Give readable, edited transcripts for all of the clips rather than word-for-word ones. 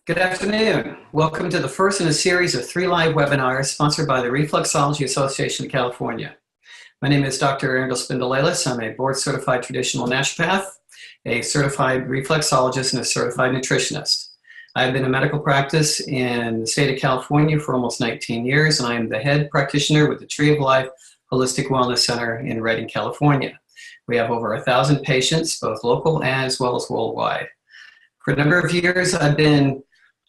Good afternoon. Welcome to the first in a series of 3 live webinars sponsored by the Reflexology Association of California. My name is Dr. Spindelilus. I'm a board-certified traditional naturopath, a certified reflexologist, and a certified nutritionist. I've been in medical practice in the state of California for almost 19 years, and I am the head practitioner with the Tree of Life Holistic Wellness Center in Redding, California. We have over 1,000 patients, both local as well as worldwide. For a number of years, I've been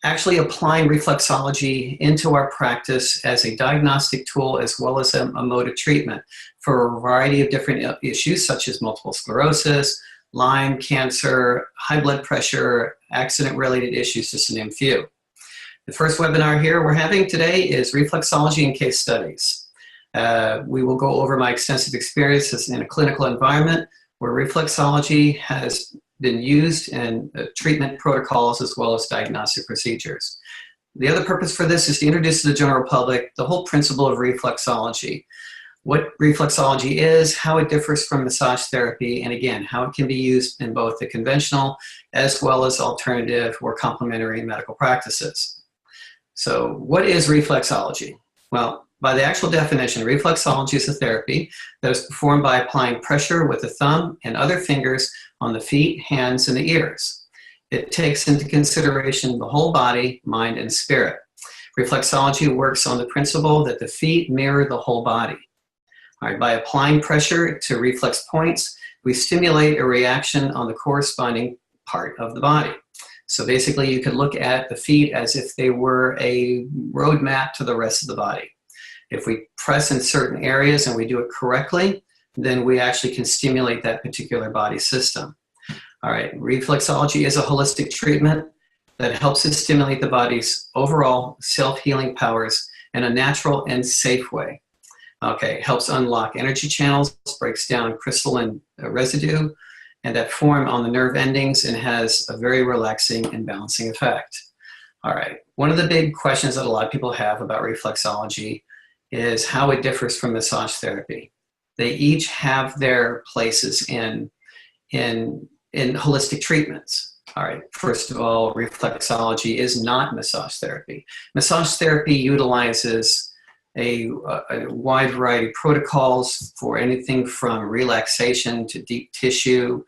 actually applying reflexology into our practice as a diagnostic tool as well as a mode of treatment for a variety of different issues such as multiple sclerosis, Lyme, cancer, high blood pressure, accident-related issues, just to name a few. The first webinar here we're having today is Reflexology and Case Studies. We will go over my extensive experiences in a clinical environment where reflexology has been used in treatment protocols as well as diagnostic procedures. The other purpose for this is to introduce to the general public the whole principle of reflexology, what reflexology is, how it differs from massage therapy, and again, how it can be used in both the conventional as well as alternative or complementary medical practices. So what is reflexology? Well, by the actual definition, reflexology is a therapy that is performed by applying pressure with the thumb and other fingers on the feet, hands, and the ears. It takes into consideration the whole body, mind, and spirit. Reflexology works on the principle that the feet mirror the whole body. All right, by applying pressure to reflex points, we stimulate a reaction on the corresponding part of the body. So basically, you could look at the feet as if they were a roadmap to the rest of the body. If we press in certain areas and we do it correctly, then we actually can stimulate that particular body system. All right, reflexology is a holistic treatment that helps us stimulate the body's overall self-healing powers in a natural and safe way. Okay, it helps unlock energy channels, breaks down crystalline residue, and that form on the nerve endings, and has a very relaxing and balancing effect. All right, one of the big questions that a lot of people have about reflexology is how it differs from massage therapy. They each have their places in holistic treatments. All right, first of all, reflexology is not massage therapy. Massage therapy utilizes a wide variety of protocols for anything from relaxation to deep tissue,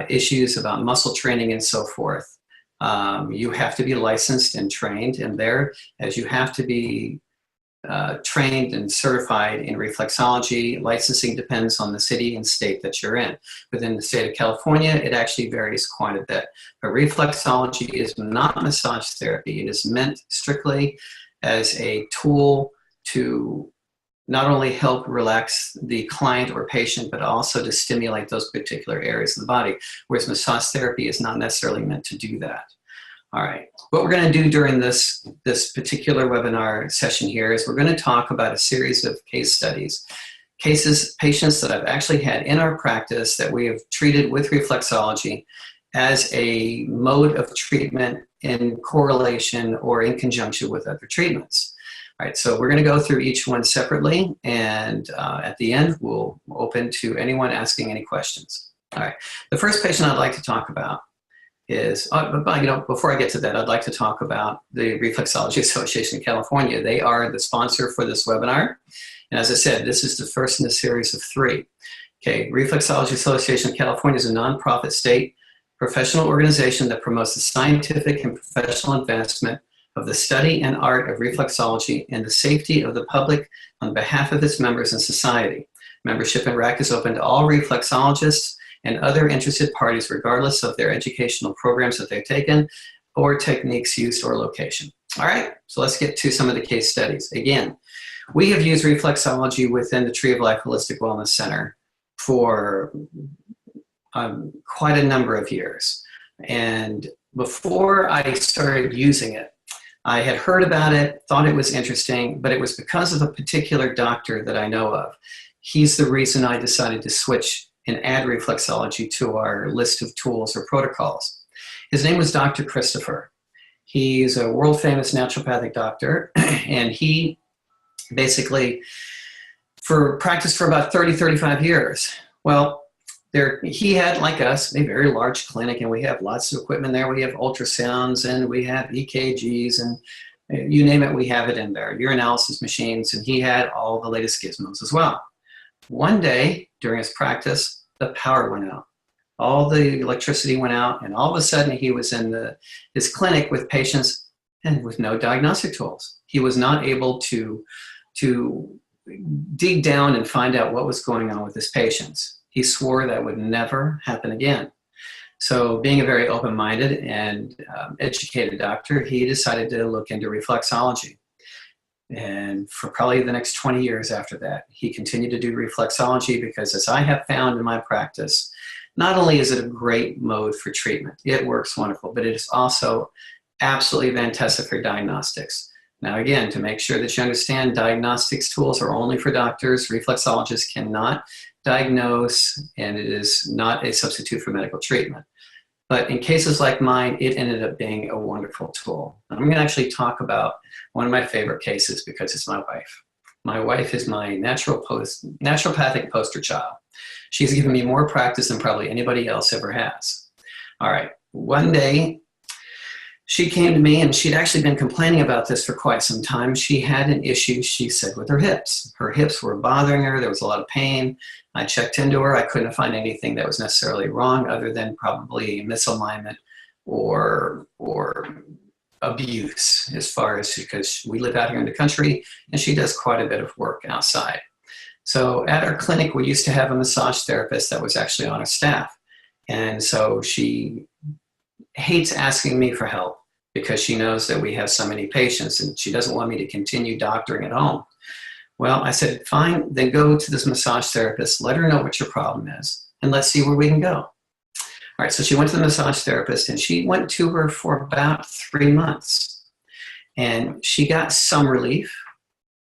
issues about muscle training and so forth. You have to be licensed and trained in there, as you have to be trained and certified in reflexology. Licensing depends on the city and state that you're in. Within the state of California, it actually varies quite a bit. But reflexology is not massage therapy. It is meant strictly as a tool to not only help relax the client or patient, but also to stimulate those particular areas of the body, whereas massage therapy is not necessarily meant to do that. All right, what we're going to do during this particular webinar session here is we're going to talk about a series of case studies, patients that I've actually had in our practice that we have treated with reflexology as a mode of treatment in correlation or in conjunction with other treatments. All right, so we're going to go through each one separately, and at the end, we'll open to anyone asking any questions. All right, the first patient I'd like to talk about is, before I get to that, I'd like to talk about the Reflexology Association of California. They are the sponsor for this webinar. And as I said, this is the first in a series of 3. Okay, Reflexology Association of California is a nonprofit state professional organization that promotes the scientific and professional advancement of the study and art of reflexology and the safety of the public on behalf of its members and society. Membership in RAC is open to all reflexologists and other interested parties, regardless of their educational programs that they've taken or techniques used or location. All right, so let's get to some of the case studies. Again, we have used reflexology within the Tree of Life Holistic Wellness Center for quite a number of years. And before I started using it, I had heard about it, thought it was interesting, but it was because of a particular doctor that I know of. He's the reason I decided to switch and add reflexology to our list of tools or protocols. His name was Dr. Christopher. He's a world-famous naturopathic doctor, and he basically practiced for about 30, 35 years. Well, he had, like us, a very large clinic, and we have lots of equipment there. We have ultrasounds, and we have EKGs, and you name it, we have it in there, urinalysis machines, and he had all the latest gizmos as well. One day during his practice, the power went out. All the electricity went out, and all of a sudden he was in his clinic with patients and with no diagnostic tools. He was not able to dig down and find out what was going on with his patients. He swore that would never happen again. So being a very open-minded and educated doctor, he decided to look into reflexology. And for probably the next 20 years after that, he continued to do reflexology because, as I have found in my practice, not only is it a great mode for treatment, it works wonderful, but it is also absolutely fantastic for diagnostics. Now, again, to make sure that you understand, diagnostics tools are only for doctors. Reflexologists cannot diagnose, and it is not a substitute for medical treatment. But in cases like mine, it ended up being a wonderful tool. I'm going to actually talk about one of my favorite cases because it's my wife. My wife is my naturopathic poster child. She's given me more practice than probably anybody else ever has. All right, one day she came to me, and she'd actually been complaining about this for quite some time. She had an issue, she said, with her hips. Her hips were bothering her. There was a lot of pain. I checked into her. I couldn't find anything that was necessarily wrong other than probably misalignment or abuse, as far as, because we live out here in the country and she does quite a bit of work outside. So at our clinic, we used to have a massage therapist that was actually on our staff. And so she hates asking me for help because she knows that we have so many patients and she doesn't want me to continue doctoring at home. Well, I said, fine, then go to this massage therapist, let her know what your problem is, and let's see where we can go. All right, so she went to the massage therapist, and she went to her for about 3 months. And she got some relief,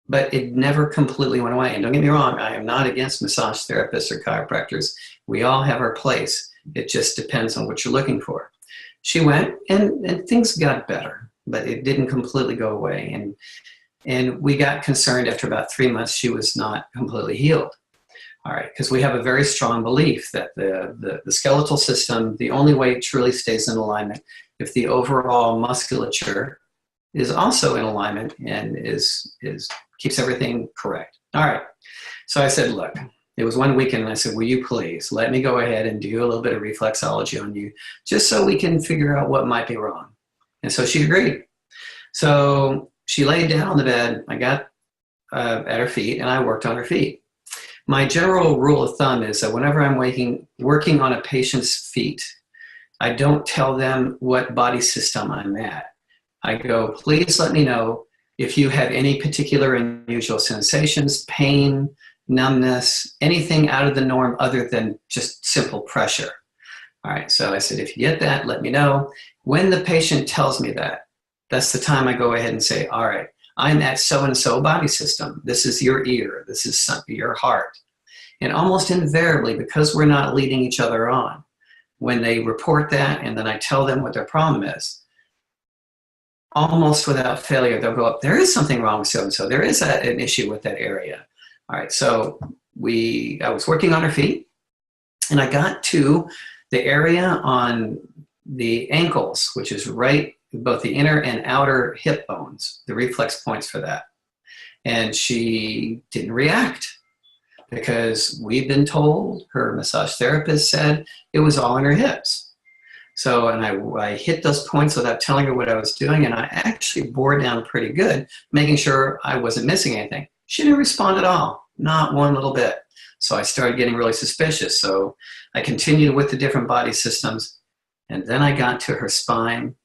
but it never completely went away. And don't get me wrong, I am not against massage therapists or chiropractors. We all have our place. It just depends on what you're looking for. She went, and things got better, but it didn't completely go away. And we got concerned after about 3 months she was not completely healed. All right, because we have a very strong belief that the skeletal system, the only way it truly stays in alignment if the overall musculature is also in alignment and keeps everything correct. All right, so I said, look, it was one weekend, and I said, will you please let me go ahead and do a little bit of reflexology on you just so we can figure out what might be wrong. And so she agreed. So she laid down on the bed. I got at her feet, and I worked on her feet. My general rule of thumb is that whenever I'm working on a patient's feet, I don't tell them what body system I'm at. I go, please let me know if you have any particular unusual sensations, pain, numbness, anything out of the norm other than just simple pressure. All right, so I said, if you get that, let me know. When the patient tells me that, that's the time I go ahead and say, all right, I'm at so-and-so body system. This is your ear. This is your heart. And almost invariably, because we're not leading each other on, when they report that and then I tell them what their problem is, almost without failure, they'll go up, there is something wrong with so-and-so. There is an issue with that area. All right, so I was working on her feet, and I got to the area on the ankles, which is right, both the inner and outer hip bones, the reflex points for that. And she didn't react because we've been told, her massage therapist said, it was all in her hips. So, and I hit those points without telling her what I was doing, and I actually bore down pretty good, making sure I wasn't missing anything. She didn't respond at all, not one little bit. So I started getting really suspicious. So I continued with the different body systems, and then I got to her spine,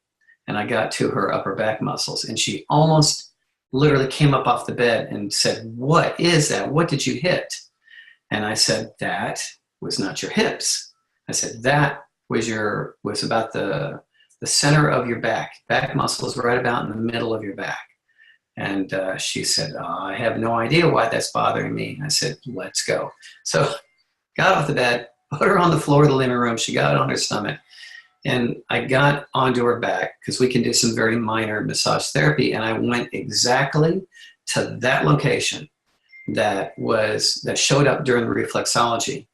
and I got to her upper back muscles, and she almost literally came up off the bed and said, what is that? What did you hit? And I said, that was not your hips. I said, that was about the center of your back. Back muscle is right about in the middle of your back. And she said, oh, I have no idea why that's bothering me. I said, let's go. So got off the bed, put her on the floor of the living room. She got on her stomach. And I got onto her back because we can do some very minor massage therapy. And I went exactly to that location that showed up during the reflexology,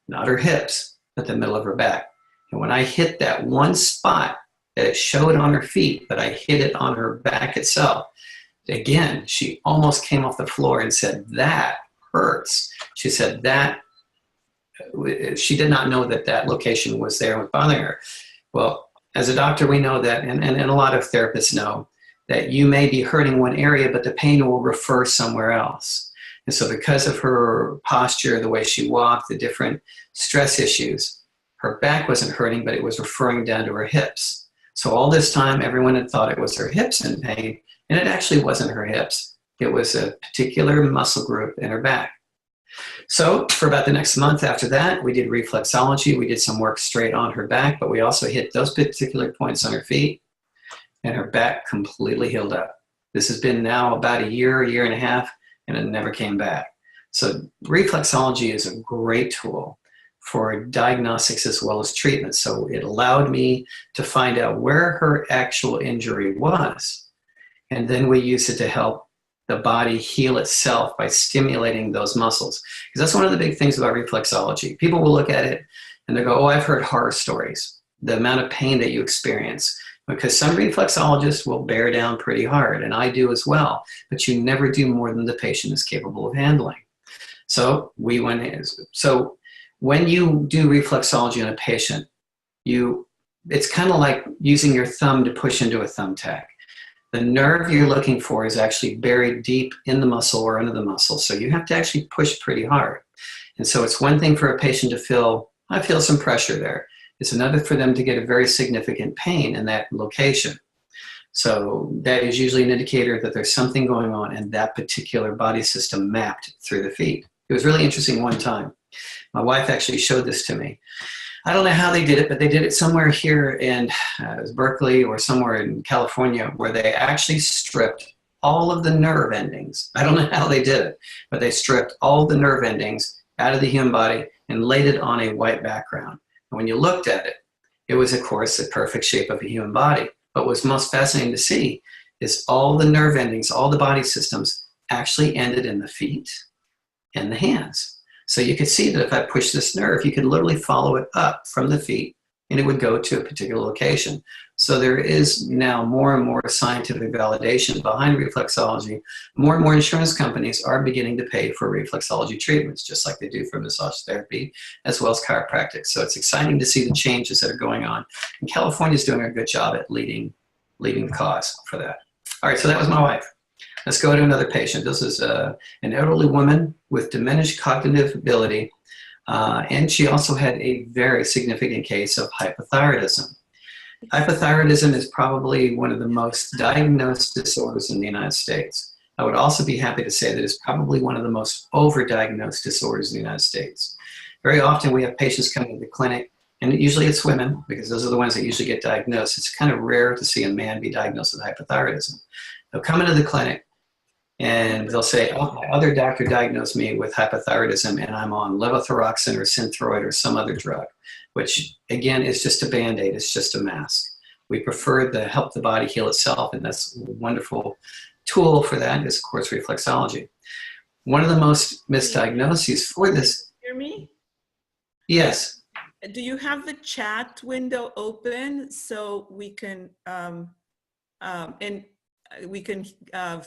not her hips, at the middle of her back. And when I hit that one spot that it showed on her feet, but I hit it on her back itself, again, she almost came off the floor and said, "That hurts." She said that she did not know that that location was there and was bothering her. Well, as a doctor, we know that, and a lot of therapists know, that you may be hurting one area, but the pain will refer somewhere else. And so because of her posture, the way she walked, the different stress issues, her back wasn't hurting, but it was referring down to her hips. So all this time, everyone had thought it was her hips in pain, and it actually wasn't her hips. It was a particular muscle group in her back. So for about the next month after that, we did reflexology. We did some work straight on her back, but we also hit those particular points on her feet, and her back completely healed up. This has been now about a year and a half, and it never came back. So reflexology is a great tool for diagnostics as well as treatment. So it allowed me to find out where her actual injury was, and then we use it to help the body heal itself by stimulating those muscles. Because that's one of the big things about reflexology. People will look at it and they go, "Oh, I've heard horror stories, the amount of pain that you experience." Because some reflexologists will bear down pretty hard, and I do as well, but you never do more than the patient is capable of handling. So we went in. So when you do reflexology on a patient, it's kind of like using your thumb to push into a thumbtack. The nerve you're looking for is actually buried deep in the muscle or under the muscle, so you have to actually push pretty hard. And so it's one thing for a patient to feel, "I feel some pressure there." It's another for them to get a very significant pain in that location. So that is usually an indicator that there's something going on in that particular body system mapped through the feet. It was really interesting one time. My wife actually showed this to me. I don't know how they did it, but they did it somewhere here in Berkeley or somewhere in California, where they actually stripped all of the nerve endings. I don't know how they did it, but they stripped all the nerve endings out of the human body and laid it on a white background. And when you looked at it, it was, of course, the perfect shape of a human body. But what's most fascinating to see is all the nerve endings, all the body systems actually ended in the feet and the hands. So you could see that if I push this nerve, you could literally follow it up from the feet and it would go to a particular location. So there is now more and more scientific validation behind reflexology. More and more insurance companies are beginning to pay for reflexology treatments, just like they do for massage therapy, as well as chiropractic. So it's exciting to see the changes that are going on. And California is doing a good job at leading the cause for that. All right, so that was my wife. Let's go to another patient. This is an elderly woman with diminished cognitive ability, and she also had a very significant case of hypothyroidism. Hypothyroidism is probably one of the most diagnosed disorders in the United States. I would also be happy to say that it's probably one of the most overdiagnosed disorders in the United States. Very often we have patients coming to the clinic, and usually it's women, because those are the ones that usually get diagnosed. It's kind of rare to see a man be diagnosed with hypothyroidism. They'll come into the clinic, and they'll say, "Oh, my other doctor diagnosed me with hypothyroidism and I'm on levothyroxine or Synthroid or some other drug," which again is just a Band-Aid, it's just a mask. We prefer to help the body heal itself, and that's a wonderful tool for that is, of course, reflexology. One of the most misdiagnoses for this. Hear me? Yes. Do you have the chat window open so we can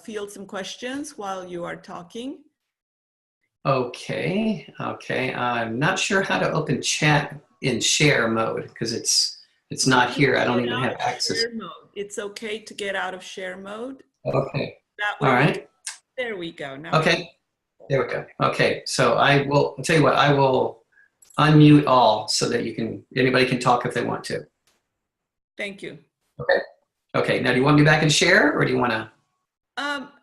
field some questions while you are talking? Okay. I'm not sure how to open chat in share mode because it's not here. I don't even have access. Share mode. It's okay to get out of share mode. Okay. All right. There we go. Now. Okay. There we go. Okay. So I'll tell you what, I will unmute all so that anybody can talk if they want to. Thank you. Okay. Okay. Now, do you want me back in share or do you want to?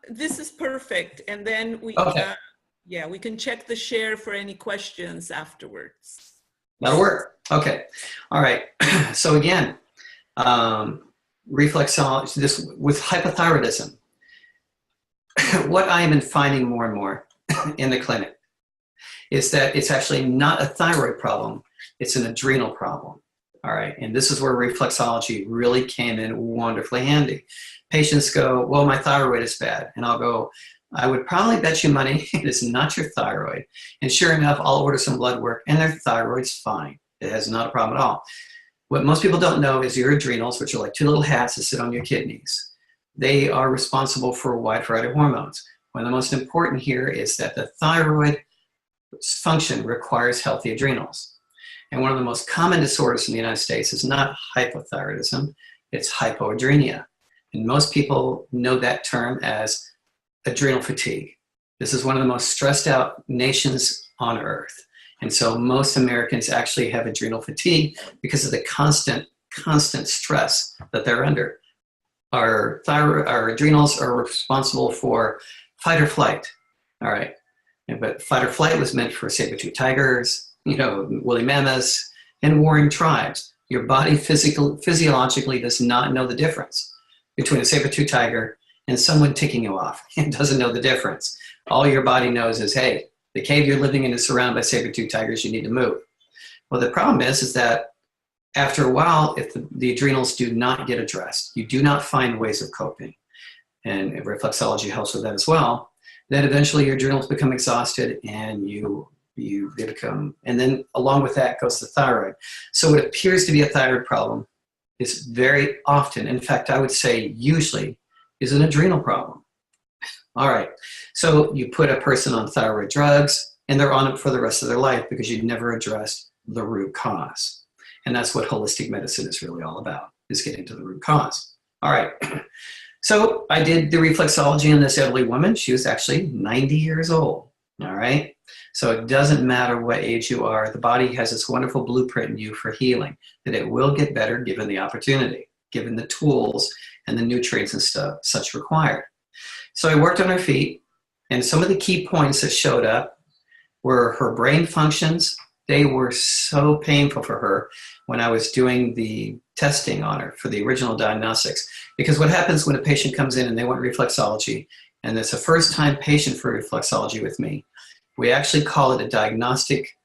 This is perfect. And then we, we can check the share for any questions afterwards. That'll work. Okay. All right. So again, reflexology, this with hypothyroidism, what I am finding more and more in the clinic is that it's actually not a thyroid problem. It's an adrenal problem. All right. And this is where reflexology really came in wonderfully handy. Patients go, "Well, my thyroid is bad." And I'll go, "I would probably bet you money it is not your thyroid." And sure enough, I'll order some blood work and their thyroid's fine. It has not a problem at all. What most people don't know is your adrenals, which are like two little hats that sit on your kidneys. They are responsible for a wide variety of hormones. One of the most important here is that the thyroid function requires healthy adrenals. And one of the most common disorders in the United States is not hypothyroidism, it's hypoadrenia. And most people know that term as adrenal fatigue. This is one of the most stressed out nations on earth. And so most Americans actually have adrenal fatigue because of the constant stress that they're under. Our adrenals are responsible for fight or flight, all right? But fight or flight was meant for saber-tooth tigers, woolly mammoths, and warring tribes. Your body physiologically does not know the difference between a saber-tooth tiger and someone ticking you off. It doesn't know the difference. All your body knows is, hey, the cave you're living in is surrounded by saber-tooth tigers, you need to move. Well, the problem is that after a while, if the adrenals do not get addressed, you do not find ways of coping, and reflexology helps with that as well, then eventually your adrenals become exhausted and they become, and then along with that goes the thyroid. So what appears to be a thyroid problem is very often, in fact, I would say usually, is an adrenal problem. All right, so you put a person on thyroid drugs and they're on it for the rest of their life because you've never addressed the root cause. And that's what holistic medicine is really all about, is getting to the root cause. All right, so I did the reflexology on this elderly woman. She was actually 90 years old, all right? So it doesn't matter what age you are, the body has this wonderful blueprint in you for healing, that it will get better given the opportunity, given the tools and the nutrients and stuff such required. So I worked on her feet, and some of the key points that showed up were her brain functions. They were so painful for her when I was doing the testing on her for the original diagnostics. Because what happens when a patient comes in and they want reflexology, and it's a first-time patient for reflexology with me, we actually call it a diagnostic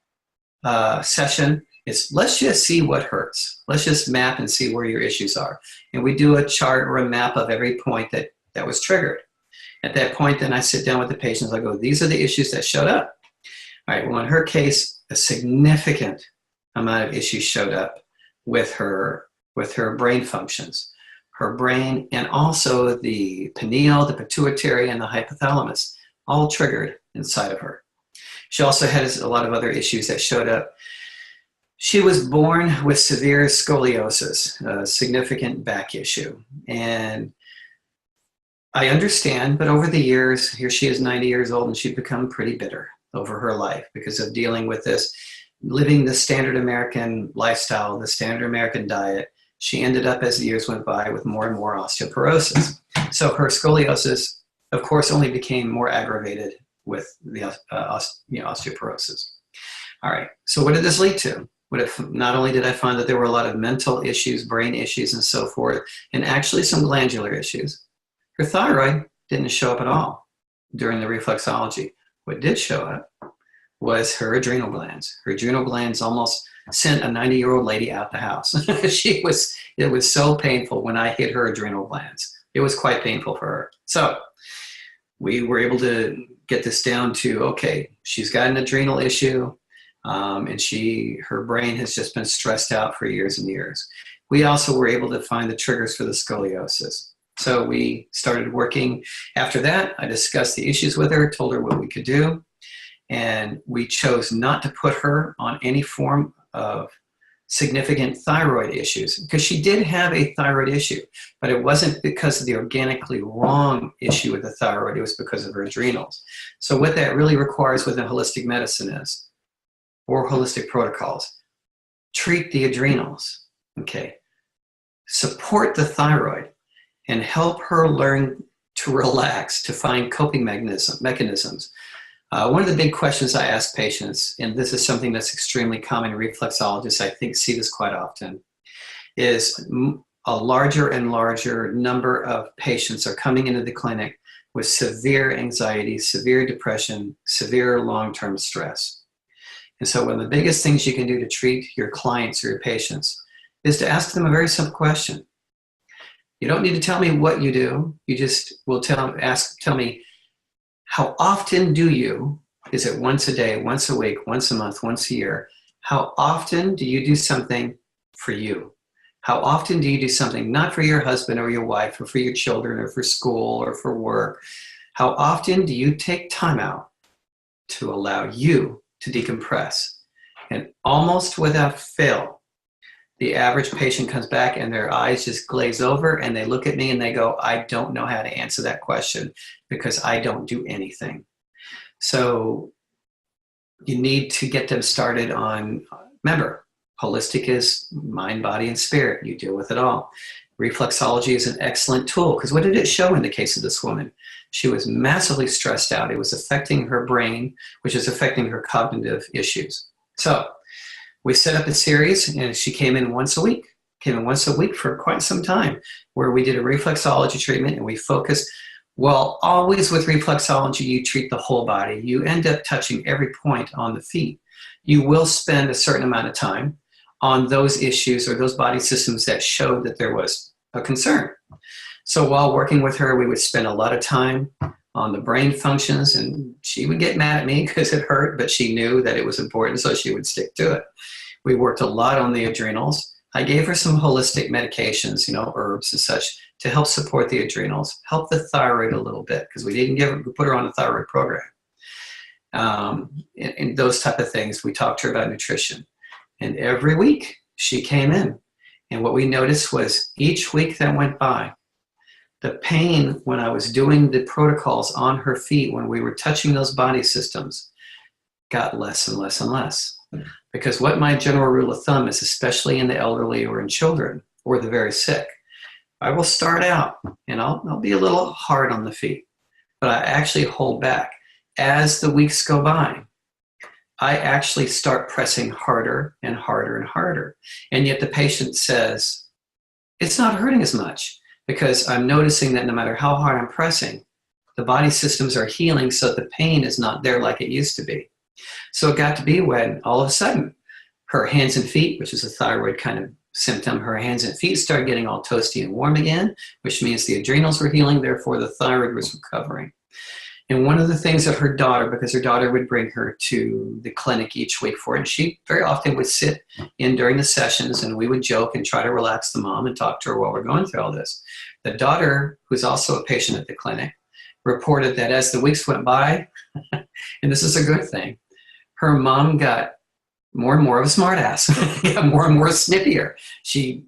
session. It's let's just see what hurts. Let's just map and see where your issues are. And we do a chart or a map of every point that was triggered. At that point, then I sit down with the patients. I go, these are the issues that showed up. All right, well, in her case, a significant amount of issues showed up with her brain functions. Her brain, and also the pineal, the pituitary, and the hypothalamus, all triggered inside of her. She also had a lot of other issues that showed up. She was born with severe scoliosis, a significant back issue. And I understand, but over the years, here she is 90 years old, and she'd become pretty bitter over her life because of dealing with this, living the standard American lifestyle, the standard American diet. She ended up, as the years went by, with more and more osteoporosis. So her scoliosis, of course, only became more aggravated with the osteoporosis. All right, so what did this lead to? Not only did I find that there were a lot of mental issues, brain issues, and so forth, and actually some glandular issues, her thyroid didn't show up at all during the reflexology. What did show up was her adrenal glands. Her adrenal glands almost sent a 90-year-old lady out the house. It was so painful when I hit her adrenal glands. It was quite painful for her. So we were able to get this down to, okay, she's got an adrenal issue, and her brain has just been stressed out for years and years. We also were able to find the triggers for the scoliosis. So we started working. After that, I discussed the issues with her, told her what we could do, and we chose not to put her on any form of significant thyroid issues, because she did have a thyroid issue, but it wasn't because of the organically wrong issue with the thyroid, it was because of her adrenals. So what that really requires within holistic medicine is, or holistic protocols, treat the adrenals, okay? Support the thyroid and help her learn to relax, to find coping mechanisms. One of the big questions I ask patients, and this is something that's extremely common in reflexologists, I think see this quite often, is a larger and larger number of patients are coming into the clinic with severe anxiety, severe depression, severe long-term stress. And so one of the biggest things you can do to treat your clients or your patients is to ask them a very simple question. You don't need to tell me what you do. You just will tell me, how often do you, is it once a day, once a week, once a month, once a year, How often do you do something for you? How often do you do something not for your husband or your wife or for your children or for school or for work? How often do you take time out to allow you to decompress? And almost without fail, the average patient comes back and their eyes just glaze over and they look at me and they go, I don't know how to answer that question because I don't do anything. So you need to get them started on, remember, holistic is mind, body, and spirit. You deal with it all. Reflexology is an excellent tool because what did it show in the case of this woman? She was massively stressed out. It was affecting her brain, which is affecting her cognitive issues. So we set up a series and she came in once a week for quite some time, where we did a reflexology treatment and we focused. Well, always with reflexology, you treat the whole body. You end up touching every point on the feet. You will spend a certain amount of time on those issues or those body systems that showed that there was a concern. So while working with her, we would spend a lot of time on the brain functions, and she would get mad at me because it hurt, but she knew that it was important, so she would stick to it. We worked a lot on the adrenals. I gave her some holistic medications, herbs and such, to help support the adrenals, help the thyroid a little bit, because we put her on a thyroid program. And those type of things. We talked to her about nutrition. And every week she came in. And what we noticed was each week that went by, the pain when I was doing the protocols on her feet, when we were touching those body systems, got less and less and less. Because what my general rule of thumb is, especially in the elderly or in children or the very sick, I will start out and I'll be a little hard on the feet, but I actually hold back. As the weeks go by, I actually start pressing harder and harder and harder. And yet the patient says, it's not hurting as much, because I'm noticing that no matter how hard I'm pressing, the body systems are healing, so the pain is not there like it used to be. So it got to be when all of a sudden her hands and feet, which is a thyroid kind of symptom, her hands and feet started getting all toasty and warm again, which means the adrenals were healing, therefore the thyroid was recovering. And one of the things that her daughter, because her daughter would bring her to the clinic each week for it, and she very often would sit in during the sessions and we would joke and try to relax the mom and talk to her while we're going through all this. The daughter, who's also a patient at the clinic, reported that as the weeks went by, and this is a good thing, her mom got more and more of a smartass, got more and more snippier. She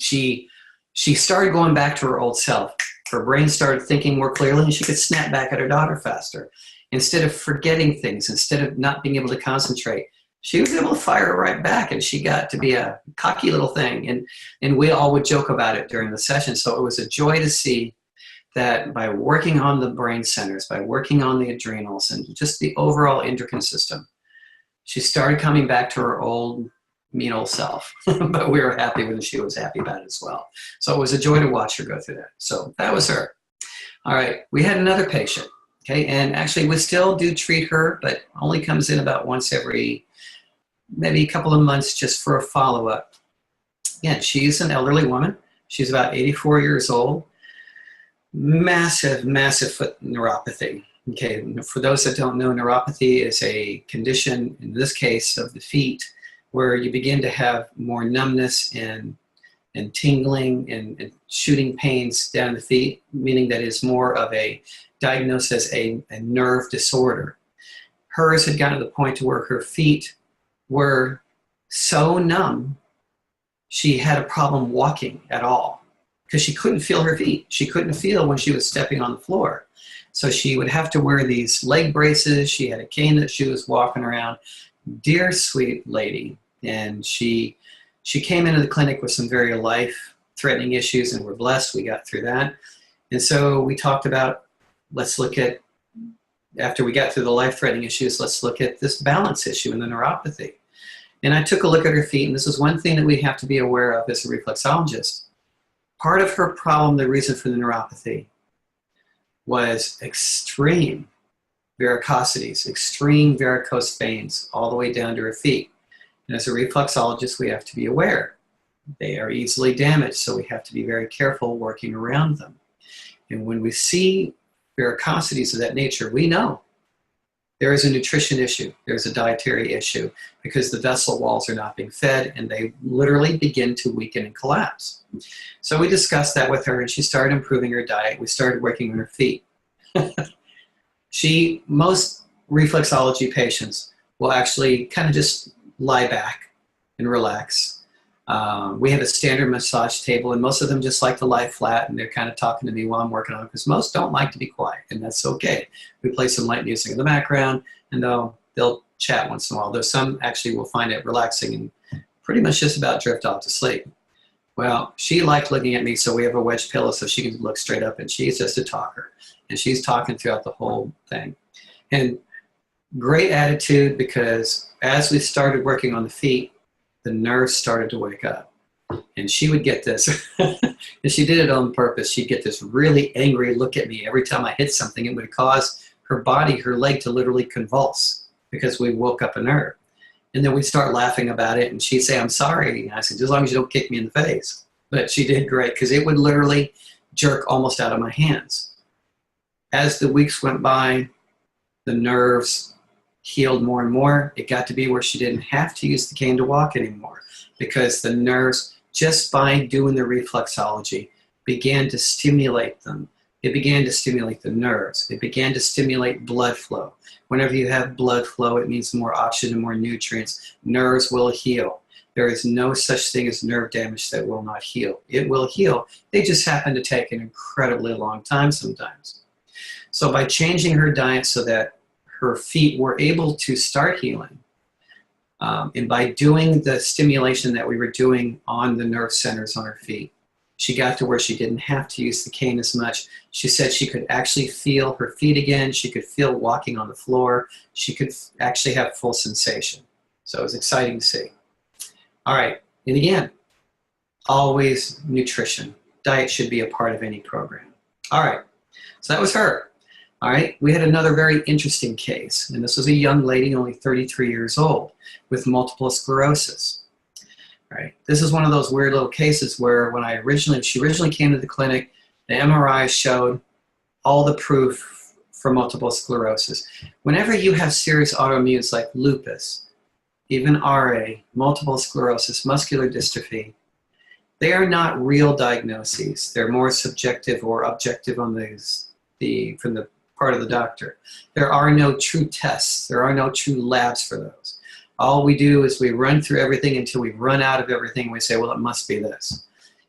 started going back to her old self. Her brain started thinking more clearly and she could snap back at her daughter faster. Instead of forgetting things, instead of not being able to concentrate, she was able to fire right back, and she got to be a cocky little thing. And we all would joke about it during the session. So it was a joy to see that by working on the brain centers, by working on the adrenals and just the overall endocrine system, she started coming back to her old mean old self. But we were happy when she was happy about it as well. So it was a joy to watch her go through that. So that was her. All right, we had another patient, okay, and actually we still do treat her, but only comes in about once every maybe a couple of months just for a follow-up. Again, she's an elderly woman. She's about 84 years old. Massive, massive foot neuropathy. Okay, for those that don't know, neuropathy is a condition, in this case of the feet, where you begin to have more numbness and tingling and shooting pains down the feet, meaning that it's more of a diagnosed as a nerve disorder. Hers had gotten to the point to where her feet were so numb, she had a problem walking at all because she couldn't feel her feet. She couldn't feel when she was stepping on the floor. So she would have to wear these leg braces. She had a cane that she was walking around. Dear sweet lady. And she came into the clinic with some very life-threatening issues, and we're blessed we got through that. And so we talked about, let's look at, after we got through the life-threatening issues, let's look at this balance issue in the neuropathy. And I took a look at her feet, and this is one thing that we have to be aware of as a reflexologist. Part of her problem, the reason for the neuropathy, was extreme varicosities, extreme varicose veins, all the way down to her feet. And as a reflexologist, we have to be aware. They are easily damaged, so we have to be very careful working around them. And when we see varicosities of that nature, we know there is a nutrition issue. There's a dietary issue because the vessel walls are not being fed and they literally begin to weaken and collapse. So we discussed that with her and she started improving her diet. We started working on her feet. Most reflexology patients will actually kind of just lie back and relax. We have a standard massage table and most of them just like to lie flat and they're kind of talking to me while I'm working on it because most don't like to be quiet and that's okay. We play some light music in the background and they'll chat once in a while, though some actually will find it relaxing and pretty much just about drift off to sleep. Well, she liked looking at me, so we have a wedge pillow so she can look straight up and she's just a talker and she's talking throughout the whole thing. And great attitude because as we started working on the feet, the nerves started to wake up and she would get this and she did it on purpose. She'd get this really angry look at me every time I hit something. It would cause her leg to literally convulse because we woke up a nerve. And then we'd start laughing about it and she'd say, I'm sorry. And I said, as long as you don't kick me in the face. But she did great because it would literally jerk almost out of my hands. As the weeks went by, the nerves healed more and more. It got to be where she didn't have to use the cane to walk anymore because the nerves, just by doing the reflexology, began to stimulate them. It began to stimulate the nerves. It began to stimulate blood flow. Whenever you have blood flow, it means more oxygen and more nutrients. Nerves will heal. There is no such thing as nerve damage that will not heal. It will heal. They just happen to take an incredibly long time sometimes. So by changing her diet so that her feet were able to start healing, and by doing the stimulation that we were doing on the nerve centers on her feet, she got to where she didn't have to use the cane as much. She said she could actually feel her feet again. She could feel walking on the floor. She could actually have full sensation. So it was exciting to see. All right, and again, always nutrition. Diet should be a part of any program. All right, so that was her. All right, we had another very interesting case, and this was a young lady, only 33 years old, with multiple sclerosis. Right. This is one of those weird little cases where when she originally came to the clinic, the MRI showed all the proof for multiple sclerosis. Whenever you have serious autoimmunes like lupus, even RA, multiple sclerosis, muscular dystrophy, they are not real diagnoses. They're more subjective or objective on from the part of the doctor. There are no true tests. There are no true labs for those. All we do is we run through everything until we run out of everything. We say, well, it must be this.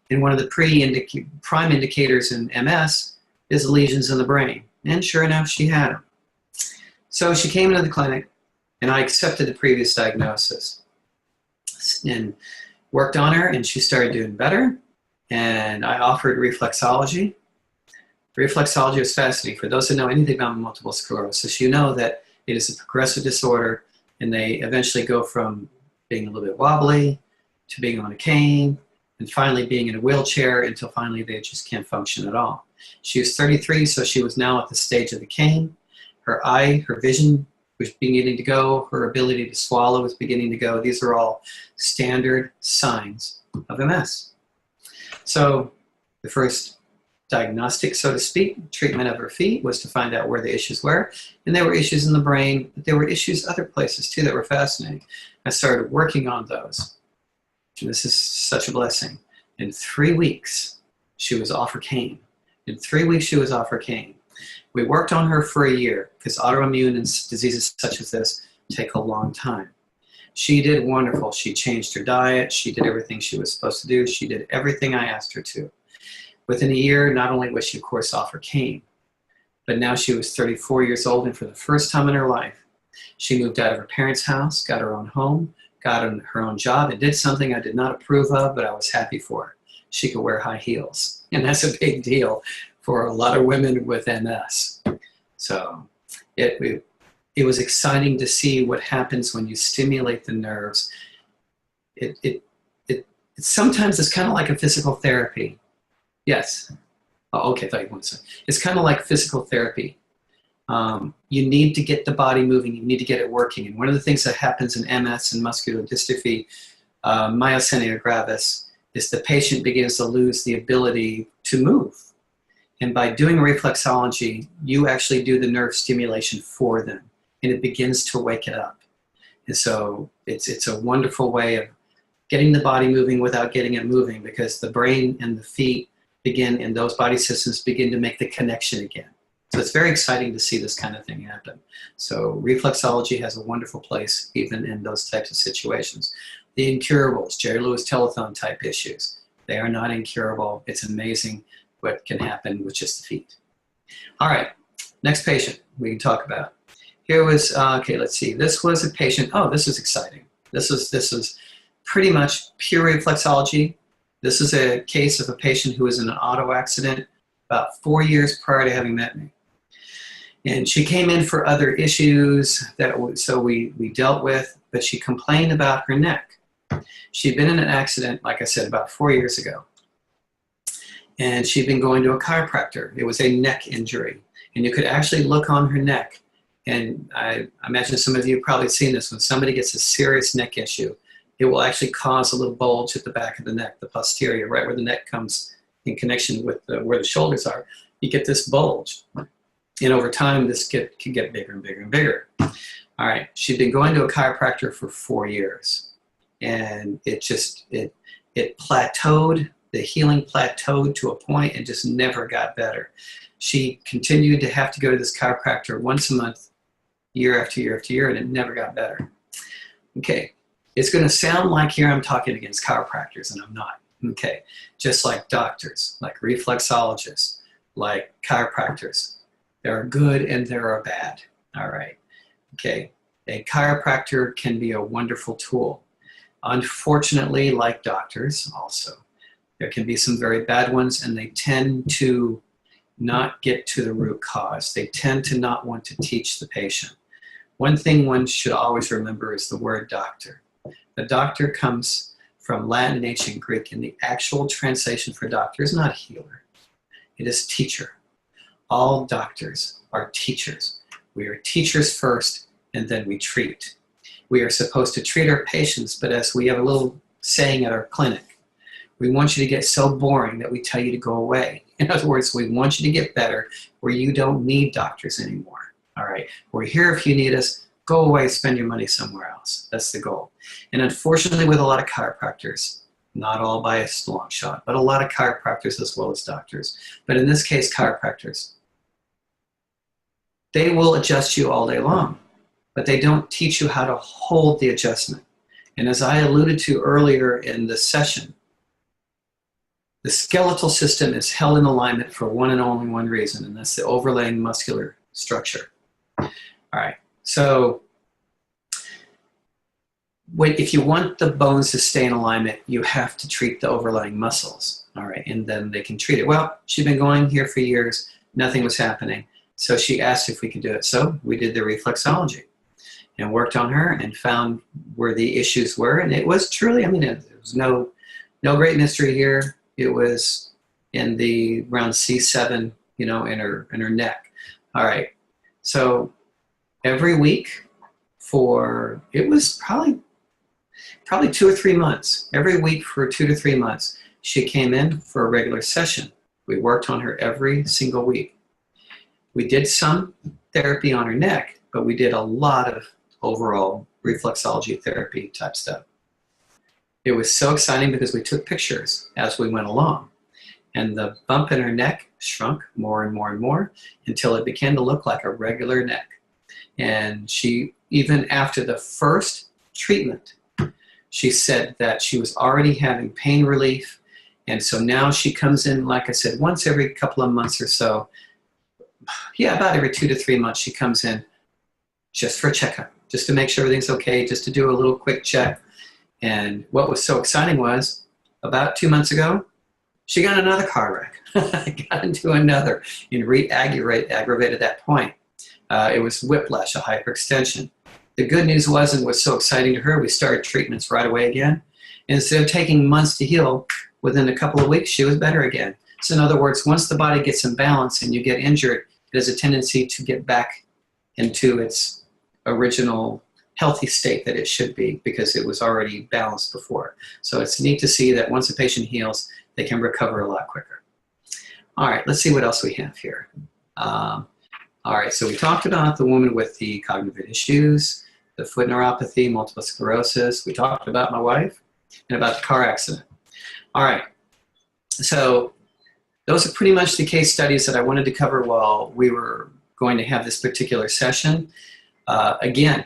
And one of the prime indicators in MS is lesions in the brain. And sure enough, she had them. So she came into the clinic, and I accepted the previous diagnosis and worked on her, and she started doing better. And I offered reflexology. Reflexology is fascinating. For those who know anything about multiple sclerosis, you know that it is a progressive disorder, and they eventually go from being a little bit wobbly to being on a cane and finally being in a wheelchair until finally they just can't function at all. She was 33, so she was now at the stage of the cane. Her vision was beginning to go. Her ability to swallow was beginning to go. These are all standard signs of MS. So the first diagnostic, so to speak, treatment of her feet was to find out where the issues were. And there were issues in the brain, but there were issues other places too that were fascinating. I started working on those. And this is such a blessing. In 3 weeks, she was off her cane. In 3 weeks, she was off her cane. We worked on her for a year because autoimmune and diseases such as this take a long time. She did wonderful. She changed her diet. She did everything she was supposed to do. She did everything I asked her to. Within a year, not only was she, of course, off her cane, but now she was 34 years old, and for the first time in her life, she moved out of her parents' house, got her own home, got her own job, and did something I did not approve of, but I was happy for her. She could wear high heels, and that's a big deal for a lot of women with MS. So it was exciting to see what happens when you stimulate the nerves. Sometimes it's kind of like a physical therapy. Yes. Oh, okay, I thought you wanted to say. It's kind of like physical therapy. You need to get the body moving. You need to get it working. And one of the things that happens in MS and muscular dystrophy, myasthenia gravis, is the patient begins to lose the ability to move. And by doing reflexology, you actually do the nerve stimulation for them. and it begins to wake it up. And so it's a wonderful way of getting the body moving without getting it moving, because the brain and the feet begin, and those body systems begin to make the connection again. So it's very exciting to see this kind of thing happen. So reflexology has a wonderful place even in those types of situations. The incurables, Jerry Lewis telethon type issues, they are not incurable. It's amazing what can happen with just the feet. All right, next patient we can talk about. Here was, okay, let's see. This was a patient, oh, this is exciting. This is pretty much pure reflexology. This is a case of a patient who was in an auto accident about 4 years prior to having met me. And she came in for other issues that we dealt with, but she complained about her neck. She'd been in an accident, like I said, about 4 years ago. And she'd been going to a chiropractor. It was a neck injury. And you could actually look on her neck. And I imagine some of you have probably seen this. When somebody gets a serious neck issue, it will actually cause a little bulge at the back of the neck, the posterior, right where the neck comes in connection with where the shoulders are. You get this bulge. And over time, this can get bigger and bigger and bigger. All right, she'd been going to a chiropractor for 4 years. And it plateaued, the healing plateaued to a point and just never got better. She continued to have to go to this chiropractor once a month, year after year after year, and it never got better. Okay, it's going to sound like here I'm talking against chiropractors, and I'm not. Okay, just like doctors, like reflexologists, like chiropractors. There are good and there are bad. All right, okay, a chiropractor can be a wonderful tool. Unfortunately, like doctors also, there can be some very bad ones, and they tend to not get to the root cause. They tend to not want to teach the patient. One thing one should always remember is the word doctor. The doctor comes from Latin and ancient Greek, and the actual translation for doctor is not healer. It is teacher. All doctors are teachers. We are teachers first, and then we treat. We are supposed to treat our patients, but as we have a little saying at our clinic, we want you to get so boring that we tell you to go away. In other words, we want you to get better where you don't need doctors anymore. All right, we're here if you need us. Go away, spend your money somewhere else. That's the goal. And unfortunately, with a lot of chiropractors, not all by a long shot, but a lot of chiropractors as well as doctors, but in this case, chiropractors, they will adjust you all day long, but they don't teach you how to hold the adjustment. And as I alluded to earlier in this session, the skeletal system is held in alignment for one and only one reason, and that's the overlaying muscular structure. All right, so if you want the bones to stay in alignment, you have to treat the overlying muscles, all right, and then they can treat it. Well, she'd been going here for years, nothing was happening, so she asked if we could do it. So we did the reflexology and worked on her and found where the issues were, and it was truly, I mean, it was no great mystery here. It was in the around C7, you know, in her neck. All right, so every week for, it was probably 2 or 3 months. Every week for 2 to 3 months, she came in for a regular session. We worked on her every single week. We did some therapy on her neck, but we did a lot of overall reflexology therapy type stuff. It was so exciting because we took pictures as we went along, and the bump in her neck shrunk more and more and more until it began to look like a regular neck. And she, even after the first treatment, she said that she was already having pain relief. And so now she comes in, like I said, once every couple of months or so. Yeah, about every 2 to 3 months she comes in just for a checkup, just to make sure everything's okay, just to do a little quick check. And what was so exciting was, about 2 months ago, she got another car wreck. Got into another and aggravated that point. It was whiplash, a hyperextension. The good news was, and was so exciting to her, we started treatments right away again. And instead of taking months to heal, within a couple of weeks, she was better again. So in other words, once the body gets imbalanced and you get injured, it has a tendency to get back into its original healthy state that it should be, because it was already balanced before. So it's neat to see that once a patient heals, they can recover a lot quicker. All right, let's see what else we have here. All right, so we talked about the woman with the cognitive issues, the foot neuropathy, multiple sclerosis. We talked about my wife and about the car accident. All right, so those are pretty much the case studies that I wanted to cover while we were going to have this particular session. Again,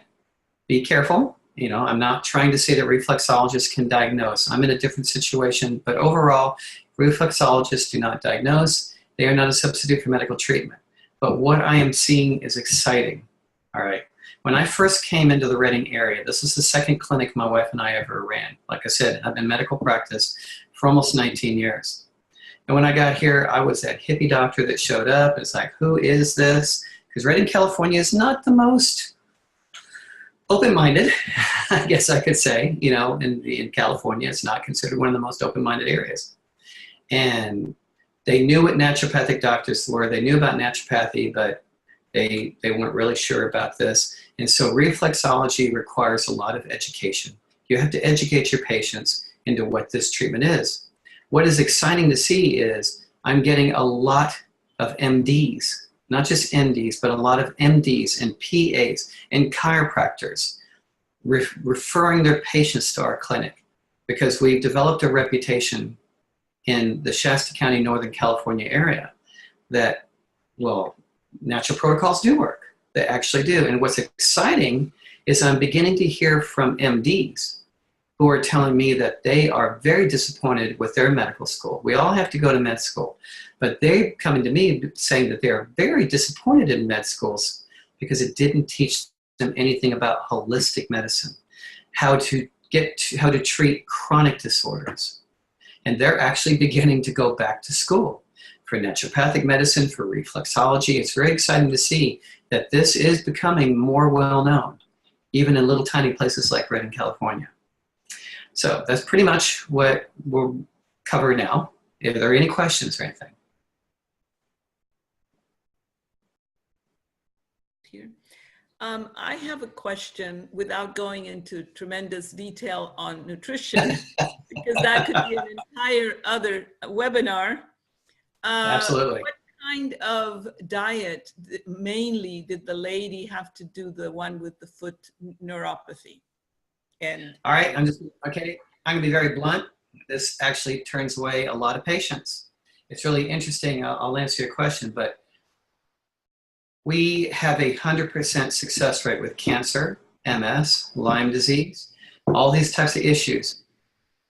be careful. You know, I'm not trying to say that reflexologists can diagnose. I'm in a different situation, but overall, reflexologists do not diagnose. They are not a substitute for medical treatment. But what I am seeing is exciting. All right. When I first came into the Reading area, this was the second clinic my wife and I ever ran. Like I said, I've been in medical practice for almost 19 years. And when I got here, I was that hippie doctor that showed up. It's like, who is this? Because Reading, California is not the most open-minded, I guess I could say. You know, in California, it's not considered one of the most open-minded areas. And they knew what naturopathic doctors were. They knew about naturopathy, but they weren't really sure about this. And so reflexology requires a lot of education. You have to educate your patients into what this treatment is. What is exciting to see is I'm getting a lot of MDs, not just NDs, but a lot of MDs and PAs and chiropractors referring their patients to our clinic because we've developed a reputation in the Shasta County, Northern California area that, well, natural protocols do work. They actually do. And what's exciting is I'm beginning to hear from MDs who are telling me that they are very disappointed with their medical school. We all have to go to med school, but they're coming to me saying that they are very disappointed in med schools because it didn't teach them anything about holistic medicine, how to treat chronic disorders. And they're actually beginning to go back to school for naturopathic medicine, for reflexology. It's very exciting to see that this is becoming more well-known, even in little tiny places like Redding, California. So that's pretty much what we'll cover now. If there are any questions or anything. Here. I have a question without going into tremendous detail on nutrition, because that could be an entire other webinar. Absolutely. What kind of diet mainly did the lady have to do, the one with the foot neuropathy? And all right, I'm gonna be very blunt. This actually turns away a lot of patients. It's really interesting. I'll answer your question, but we have 100% success rate with cancer, MS, Lyme disease, all these types of issues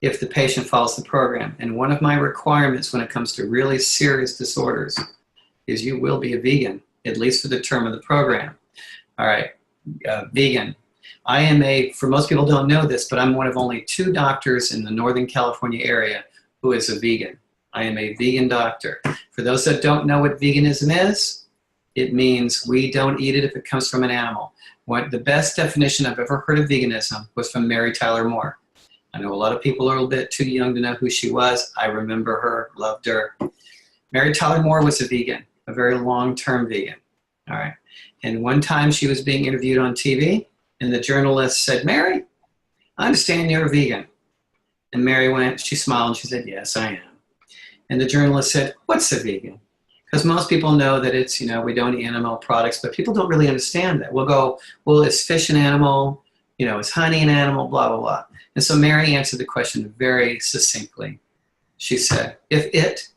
if the patient follows the program. And one of my requirements when it comes to really serious disorders is you will be a vegan, at least for the term of the program. All right, vegan. I am for most people don't know this, but I'm one of only 2 doctors in the Northern California area who is a vegan. I am a vegan doctor. For those that don't know what veganism is, it means we don't eat it if it comes from an animal. The best definition I've ever heard of veganism was from Mary Tyler Moore. I know a lot of people are a little bit too young to know who she was. I remember her, loved her. Mary Tyler Moore was a vegan, a very long-term vegan. All right. And one time she was being interviewed on TV, and the journalist said, "Mary, I understand you're a vegan." And Mary she smiled, and she said, "Yes, I am." And the journalist said, "What's a vegan?" Because most people know that it's, you know, we don't eat animal products, but people don't really understand that. We'll go, well, is fish an animal? You know, is honey an animal? Blah, blah, blah. And so Mary answered the question very succinctly. She said, if it,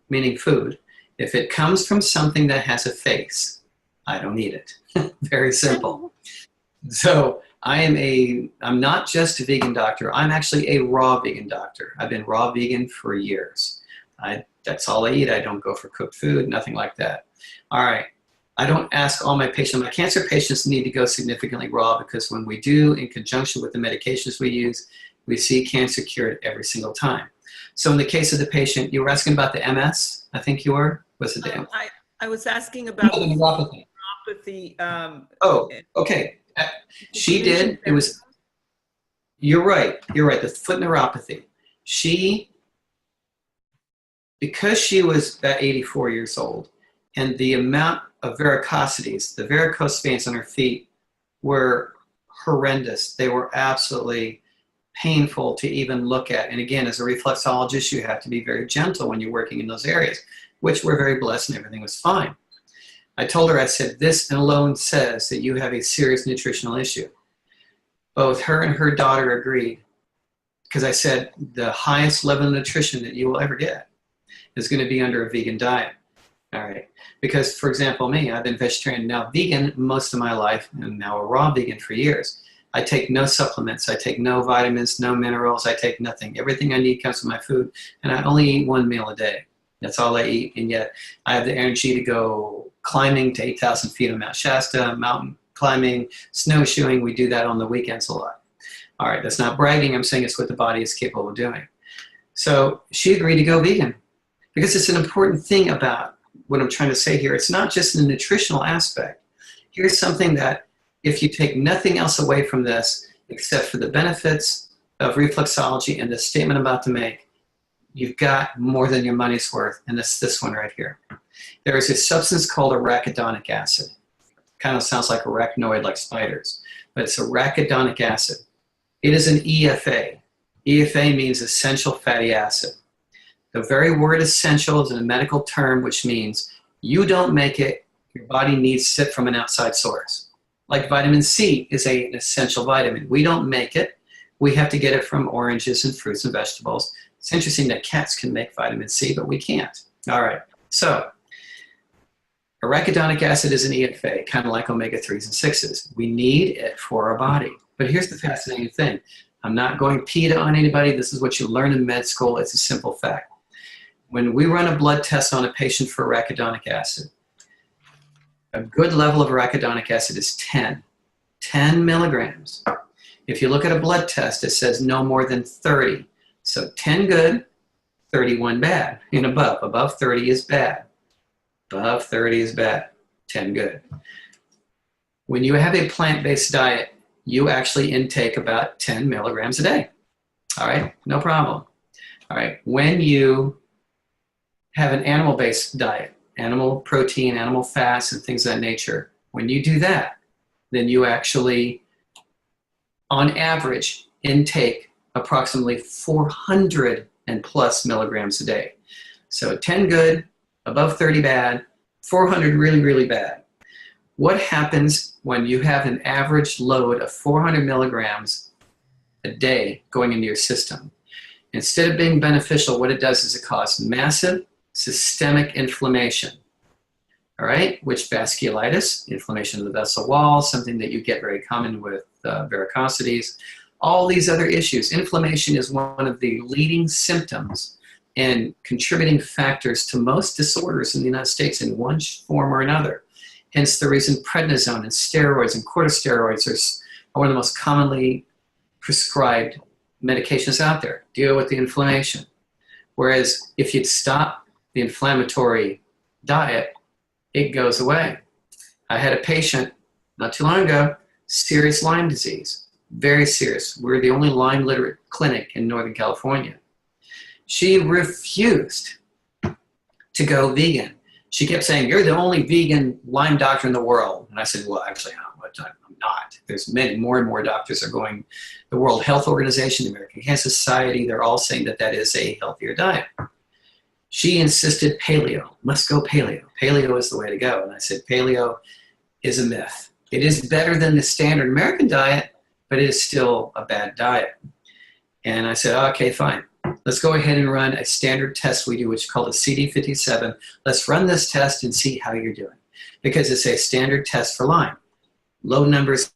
meaning food, if it comes from something that has a face, I don't eat it. Very simple. So I'm not just a vegan doctor. I'm actually a raw vegan doctor. I've been raw vegan for years. That's all I eat. I don't go for cooked food, nothing like that. All right. I don't ask all my patients. My cancer patients need to go significantly raw because when we do, in conjunction with the medications we use, we see cancer cured every single time. So in the case of the patient, you were asking about the MS, I think you were? Was it the MS? I was asking about the neuropathy. Oh, okay. She did. It was, you're right. You're right. The foot neuropathy. Because she was about 84 years old, and the amount of varicosities, the varicose veins on her feet were horrendous. They were absolutely painful to even look at. And again, as a reflexologist, you have to be very gentle when you're working in those areas, which we're very blessed and everything was fine. I told her, I said, this alone says that you have a serious nutritional issue. Both her and her daughter agreed, because I said the highest level of nutrition that you will ever get is going to be under a vegan diet. All right. Because, for example, me, I've been vegetarian, now vegan most of my life, and now a raw vegan for years. I take no supplements. I take no vitamins, no minerals. I take nothing. Everything I need comes from my food, and I only eat one meal a day. That's all I eat, and yet I have the energy to go climbing to 8,000 feet on Mount Shasta, mountain climbing, snowshoeing. We do that on the weekends a lot. All right, that's not bragging. I'm saying it's what the body is capable of doing. So she agreed to go vegan because it's an important thing about what I'm trying to say here. It's not just the nutritional aspect. Here's something that if you take nothing else away from this except for the benefits of reflexology and the statement I'm about to make, you've got more than your money's worth, and it's this one right here. There is a substance called arachidonic acid. Kind of sounds like arachnoid, like spiders, but it's arachidonic acid. It is an EFA. EFA means essential fatty acid. The very word essential is a medical term which means you don't make it, your body needs it from an outside source. Like vitamin C is an essential vitamin. We don't make it. We have to get it from oranges and fruits and vegetables. It's interesting that cats can make vitamin C, but we can't. All right, so arachidonic acid is an EFA, kind of like omega-3s and 6s. We need it for our body. But here's the fascinating thing. I'm not going PETA on anybody. This is what you learn in med school. It's a simple fact. When we run a blood test on a patient for arachidonic acid, a good level of arachidonic acid is 10 milligrams. If you look at a blood test, it says no more than 30. So 10 good, 31 bad, and above. Above 30 is bad. Above 30 is bad, 10 good. When you have a plant-based diet, you actually intake about 10 milligrams a day. All right, no problem. All right, when you have an animal-based diet, animal protein, animal fats, and things of that nature, when you do that, then you actually, on average, intake approximately 400 and plus milligrams a day. So 10 good, above 30 bad, 400 really, really bad. What happens when you have an average load of 400 milligrams a day going into your system? Instead of being beneficial, what it does is it causes massive systemic inflammation. All right, which vasculitis, inflammation of the vessel wall, something that you get very common with varicosities, all these other issues. Inflammation is one of the leading symptoms and contributing factors to most disorders in the United States in one form or another. Hence the reason prednisone and steroids and corticosteroids are one of the most commonly prescribed medications out there. Deal with the inflammation. Whereas if you'd stop the inflammatory diet, it goes away. I had a patient not too long ago, serious Lyme disease, very serious. We're the only Lyme literate clinic in Northern California. She refused to go vegan. She kept saying, "You're the only vegan Lyme doctor in the world." And I said, "Well, actually, I'm not. There's many, more and more doctors are going, the World Health Organization, the American Cancer Society, they're all saying that that is a healthier diet." She insisted paleo, must go paleo. Paleo is the way to go. And I said, paleo is a myth. It is better than the standard American diet, but it is still a bad diet. And I said, okay, fine. Let's go ahead and run a standard test we do, which is called a CD57. Let's run this test and see how you're doing. Because it's a standard test for Lyme. Low numbers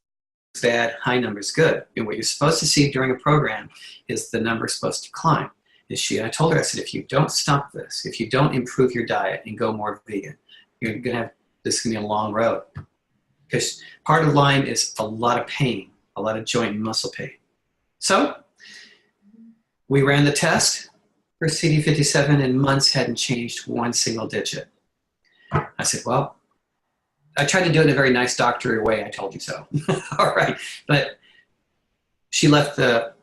bad, high numbers good. And what you're supposed to see during a program is the number supposed to climb. I told her, I said, if you don't stop this, if you don't improve your diet and go more vegan, you're going to have, this is going to be a long road. Because part of Lyme is a lot of pain, a lot of joint and muscle pain. So we ran the test for CD57 and months hadn't changed one single digit. I said, well, I tried to do it in a very nice doctory way. I told you so. All right. But she left the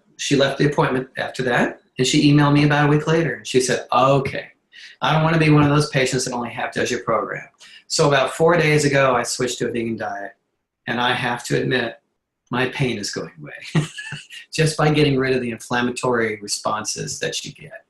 appointment after that. And she emailed me about a week later. And she said, okay, I don't want to be one of those patients that only half does your program. So about 4 days ago, I switched to a vegan diet. And I have to admit, my pain is going away just by getting rid of the inflammatory responses that you get.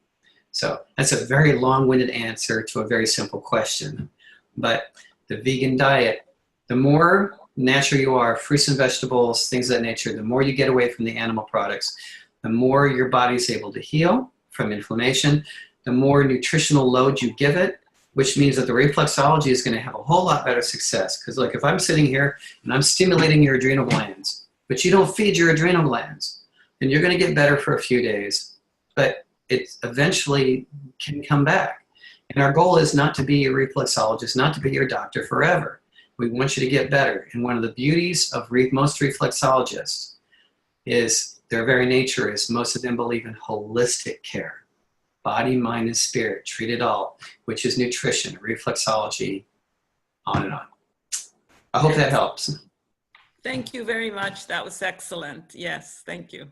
So that's a very long-winded answer to a very simple question. But the vegan diet, the more natural you are, fruits and vegetables, things of that nature, the more you get away from the animal products, the more your body's able to heal from inflammation, the more nutritional load you give it, which means that the reflexology is going to have a whole lot better success. Because look, if I'm sitting here and I'm stimulating your adrenal glands, but you don't feed your adrenal glands, then you're going to get better for a few days, but it eventually can come back. And our goal is not to be your reflexologist, not to be your doctor forever. We want you to get better. And one of the beauties of most reflexologists is their very nature is most of them believe in holistic care. Body, mind, and spirit, treat it all, which is nutrition, reflexology, on and on. I hope that helps. Thank you very much. That was excellent. Yes, thank you.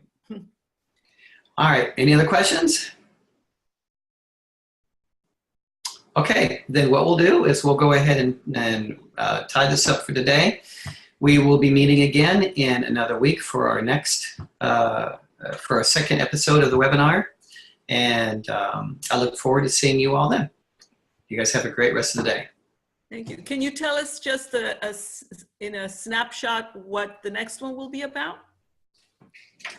All right, any other questions? Okay, then what we'll do is we'll go ahead and tie this up for today. We will be meeting again in another week for our next, for our second episode of the webinar. And I look forward to seeing you all then. You guys have a great rest of the day. Thank you. Can you tell us just in a snapshot what the next one will be about?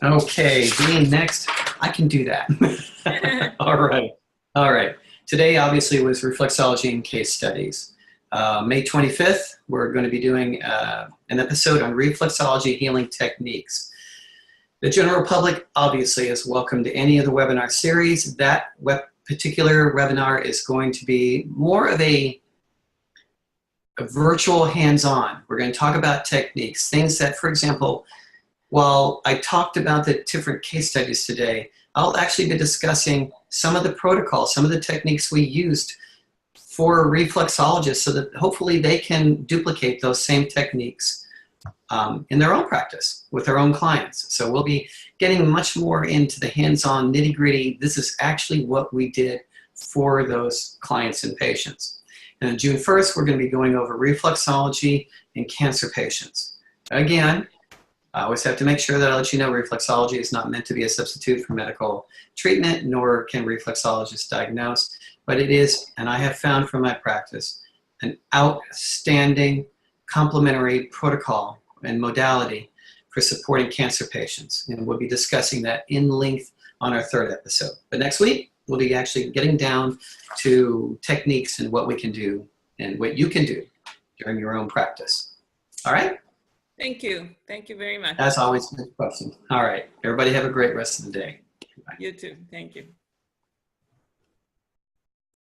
Okay, being next, I can do that. All right. All right. Today, obviously, was Reflexology and Case Studies. May 25th, we're going to be doing an episode on reflexology healing techniques. The general public, obviously, is welcome to any of the webinar series. That particular webinar is going to be more of a virtual hands-on. We're going to talk about techniques, things that, for example, while I talked about the different case studies today, I'll actually be discussing some of the protocols, some of the techniques we used for reflexologists so that hopefully they can duplicate those same techniques in their own practice with their own clients. So we'll be getting much more into the hands-on nitty-gritty. This is actually what we did for those clients and patients. And on June 1st, we're going to be going over reflexology in cancer patients. Again, I always have to make sure that I let you know reflexology is not meant to be a substitute for medical treatment, nor can reflexologists diagnose, but it is, and I have found from my practice, an outstanding complementary protocol and modality for supporting cancer patients. And we'll be discussing that in length on our third episode. But next week, we'll be actually getting down to techniques and what we can do and what you can do during your own practice. All right? Thank you. Thank you very much. As always, good question. All right. Everybody have a great rest of the day. Bye. You too. Thank you.